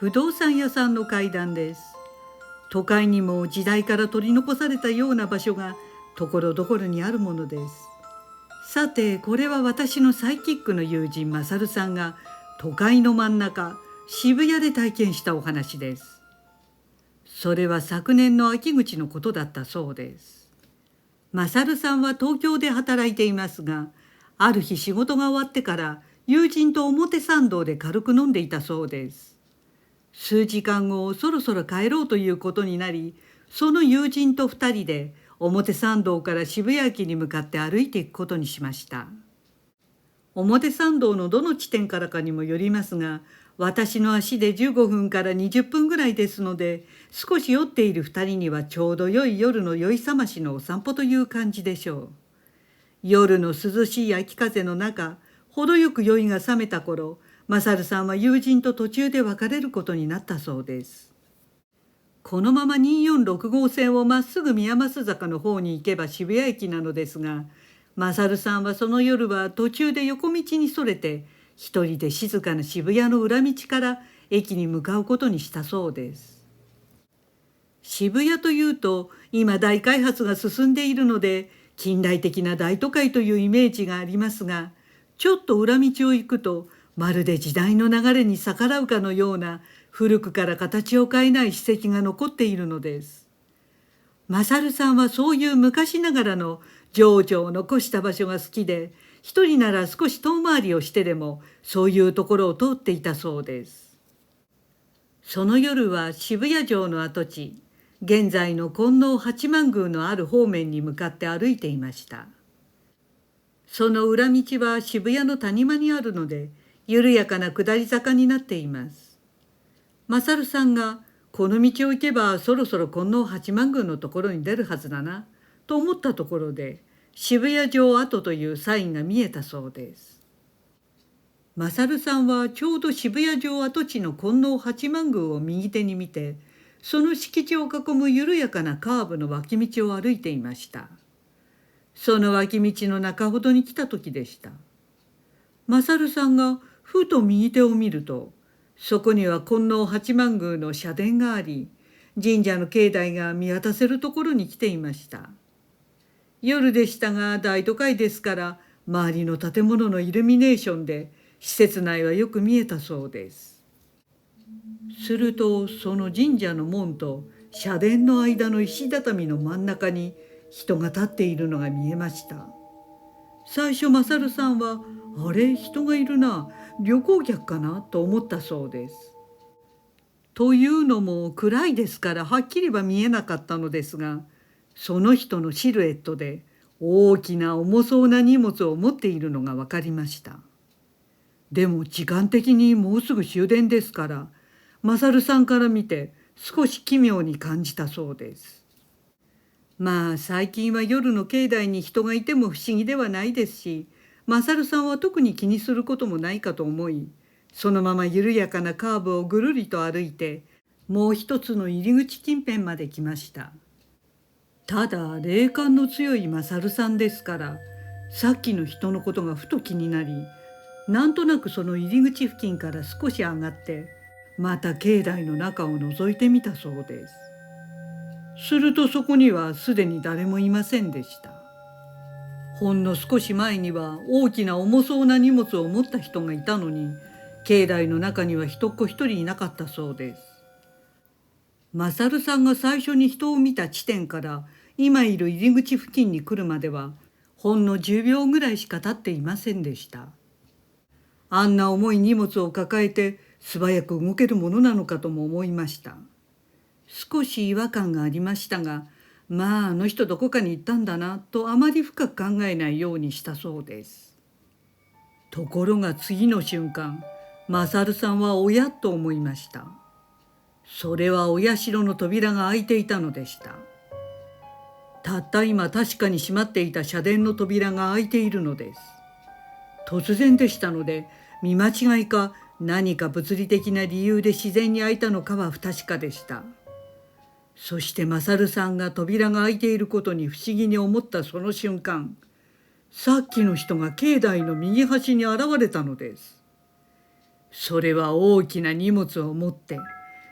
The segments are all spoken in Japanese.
不動産屋さんの階段です。都会にも時代から取り残されたような場所がところどころにあるものです。さて、これは私のサイキックの友人マサルさんが都会の真ん中渋谷で体験したお話です。それは昨年の秋口のことだったそうです。マサルさんは東京で働いていますが、ある日仕事が終わってから友人と表参道で軽く飲んでいたそうです。数時間後、そろそろ帰ろうということになり、その友人と2人で表参道から渋谷駅に向かって歩いていくことにしました。表参道のどの地点からかにもよりますが、私の足で15分から20分ぐらいですので、少し酔っている2人にはちょうど良い夜の酔い覚ましのお散歩という感じでしょう。夜の涼しい秋風の中、程よく酔いが覚めた頃、マサルさんは友人と途中で別れることになったそうです。このまま246号線をまっすぐ宮益坂の方に行けば渋谷駅なのですが、マサルさんはその夜は途中で横道にそれて、一人で静かな渋谷の裏道から駅に向かうことにしたそうです。渋谷というと今大開発が進んでいるので近代的な大都会というイメージがありますが、ちょっと裏道を行くとまるで時代の流れに逆らうかのような古くから形を変えない史跡が残っているのです。マサルさんはそういう昔ながらの情緒を残した場所が好きで、一人なら少し遠回りをしてでもそういうところを通っていたそうです。その夜は渋谷城の跡地、現在の金王八幡宮のある方面に向かって歩いていました。その裏道は渋谷の谷間にあるので、緩やかな下り坂になっています。マサルさんが、この道を行けばそろそろ金王八幡宮のところに出るはずだな、と思ったところで、渋谷城跡というサインが見えたそうです。マサルさんはちょうど渋谷城跡地の金王八幡宮を右手に見て、その敷地を囲む緩やかなカーブの脇道を歩いていました。その脇道の中ほどに来た時でした。マサルさんがふと右手を見ると、そこには金王八幡宮の社殿があり、神社の境内が見渡せるところに来ていました。夜でしたが大都会ですから周りの建物のイルミネーションで施設内はよく見えたそうです。するとその神社の門と社殿の間の石畳の真ん中に人が立っているのが見えました。最初マサルさんはあれ人がいるな、旅行客かなと思ったそうです。というのも暗いですからはっきりは見えなかったのですが、その人のシルエットで大きな重そうな荷物を持っているのが分かりました。でも時間的にもうすぐ終電ですから、マサルさんから見て少し奇妙に感じたそうです。まあ最近は夜の境内に人がいても不思議ではないですし、マサルさんは特に気にすることもないかと思い、そのまま緩やかなカーブをぐるりと歩いて、もう一つの入り口近辺まで来ました。ただ霊感の強いマサルさんですから、さっきの人のことがふと気になり、なんとなくその入り口付近から少し上がって、また境内の中を覗いてみたそうです。するとそこにはすでに誰もいませんでした。ほんの少し前には大きな重そうな荷物を持った人がいたのに、境内の中には人っ子一人いなかったそうです。マサルさんが最初に人を見た地点から今いる入り口付近に来るまではほんの10秒ぐらいしか経っていませんでした。あんな重い荷物を抱えて素早く動けるものなのかとも思いました。少し違和感がありましたが、まああの人どこかに行ったんだなとあまり深く考えないようにしたそうです。ところが次の瞬間、マサルさんはおやっと思いました。それはお社の扉が開いていたのでした。たった今確かに閉まっていた社殿の扉が開いているのです。突然でしたので、見間違いか何か物理的な理由で自然に開いたのかは不確かでした。そしてマサルさんが扉が開いていることに不思議に思ったその瞬間、さっきの人が境内の右端に現れたのです。それは大きな荷物を持って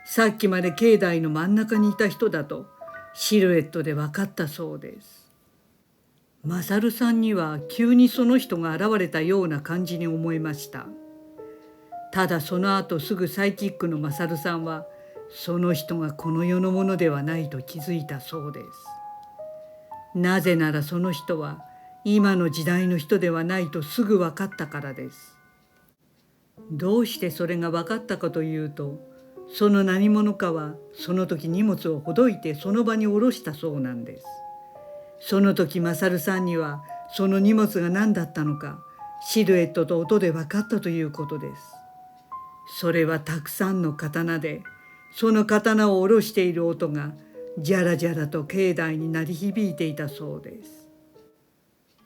さっきまで境内の真ん中にいた人だとシルエットで分かったそうです。マサルさんには急にその人が現れたような感じに思えました。ただその後すぐサイキックのマサルさんはその人がこの世のものではないと気づいたそうです。なぜならその人は今の時代の人ではないとすぐ分かったからです。どうしてそれが分かったかというと、その何者かはその時荷物をほどいてその場に下ろしたそうなんです。その時マサルさんにはその荷物が何だったのかシルエットと音で分かったということです。それはたくさんの刀で、その刀を下ろしている音がじゃらじゃらと境内に鳴り響いていたそうです。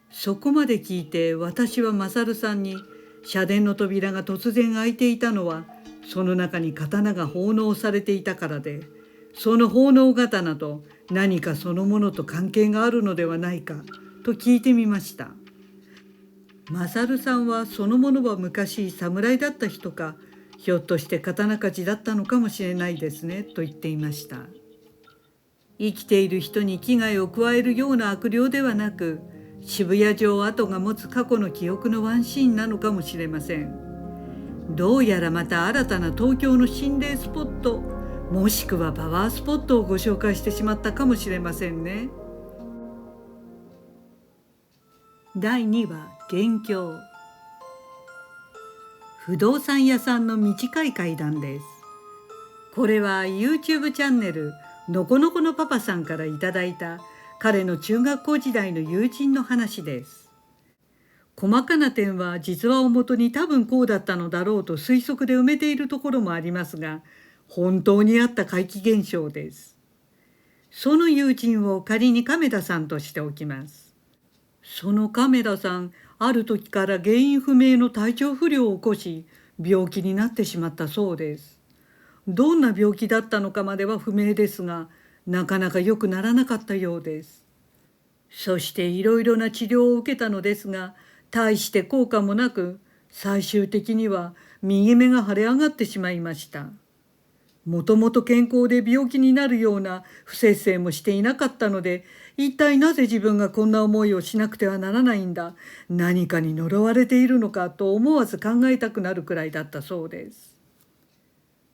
そこまで聞いて私はマサルさんに、社殿の扉が突然開いていたのはその中に刀が奉納されていたからで、その奉納刀と何かそのものと関係があるのではないかと聞いてみました。マサルさんはそのものは昔侍だった人か、ひょっとして刀鍛冶だったのかもしれないですねと言っていました。生きている人に危害を加えるような悪霊ではなく、渋谷城跡が持つ過去の記憶のワンシーンなのかもしれません。どうやらまた新たな東京の心霊スポット、もしくはパワースポットをご紹介してしまったかもしれませんね。第2話、元凶。不動産屋さんの短い階段です。これは YouTube チャンネルのこのこのパパさんからいただいた彼の中学校時代の友人の話です。細かな点は実話をもとに多分こうだったのだろうと推測で埋めているところもありますが、本当にあった怪奇現象です。その友人を仮に亀田さんとしておきます。その亀田さん、ある時から原因不明の体調不良を起こし、病気になってしまったそうです。どんな病気だったのかまでは不明ですが、なかなか良くならなかったようです。そしていろいろな治療を受けたのですが、大して効果もなく、最終的には右目が腫れ上がってしまいました。もともと健康で病気になるような不摂生もしていなかったので、一体なぜ自分がこんな思いをしなくてはならないんだ、何かに呪われているのかと思わず考えたくなるくらいだったそうです。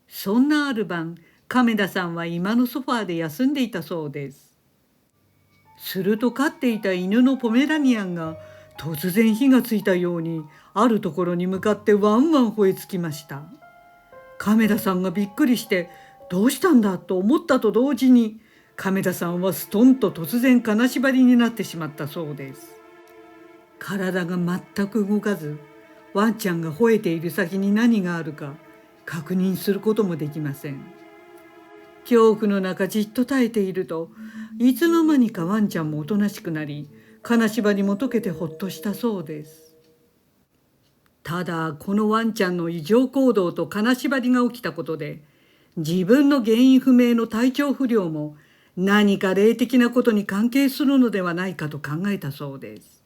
そんなある晩、亀田さんは居間のソファーで休んでいたそうです。すると飼っていた犬のポメラニアンが突然火がついたようにあるところに向かってワンワン吠えつきました。亀田さんがびっくりしてどうしたんだと思ったと同時に、亀田さんはストンと突然金縛りになってしまったそうです。体が全く動かず、ワンちゃんが吠えている先に何があるか確認することもできません。恐怖の中じっと耐えていると、いつの間にかワンちゃんもおとなしくなり、金縛りも解けてほっとしたそうです。ただこのワンちゃんの異常行動と金縛りが起きたことで、自分の原因不明の体調不良も何か霊的なことに関係するのではないかと考えたそうです。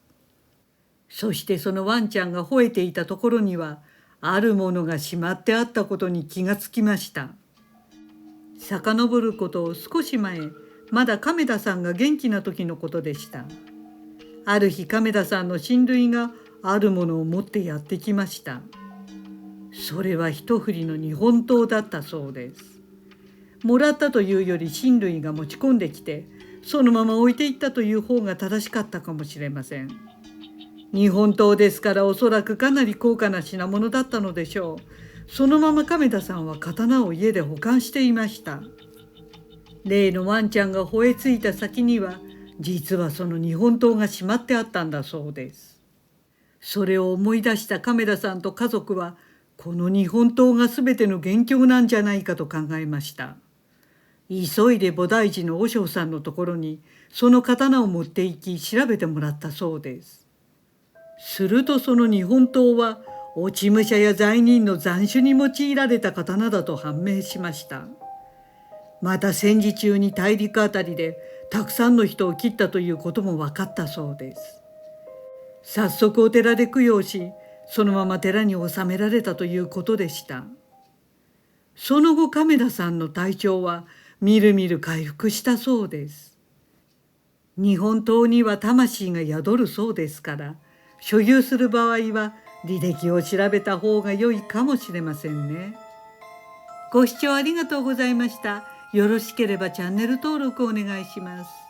そしてそのワンちゃんが吠えていたところにはあるものがしまってあったことに気がつきました。遡ることを少し前、まだ亀田さんが元気な時のことでした。ある日亀田さんの親類があるものを持ってやってきました。それは一振りの日本刀だったそうです。もらったというより親類が持ち込んできて、そのまま置いていったという方が正しかったかもしれません。日本刀ですからおそらくかなり高価な品物だったのでしょう。そのまま亀田さんは刀を家で保管していました。例のワンちゃんが吠えついた先には、実はその日本刀がしまってあったんだそうです。それを思い出した亀田さんと家族は、この日本刀が全ての元凶なんじゃないかと考えました。急いで菩提寺の和尚さんのところにその刀を持って行き調べてもらったそうです。するとその日本刀は落ち武者や罪人の斬首に用いられた刀だと判明しました。また戦時中に大陸あたりでたくさんの人を切ったということも分かったそうです。早速お寺で供養し、そのまま寺に収められたということでした。その後亀田さんの体調はみるみる回復したそうです。日本刀には魂が宿るそうですから、所有する場合は履歴を調べた方が良いかもしれませんね。ご視聴ありがとうございました。よろしければチャンネル登録お願いします。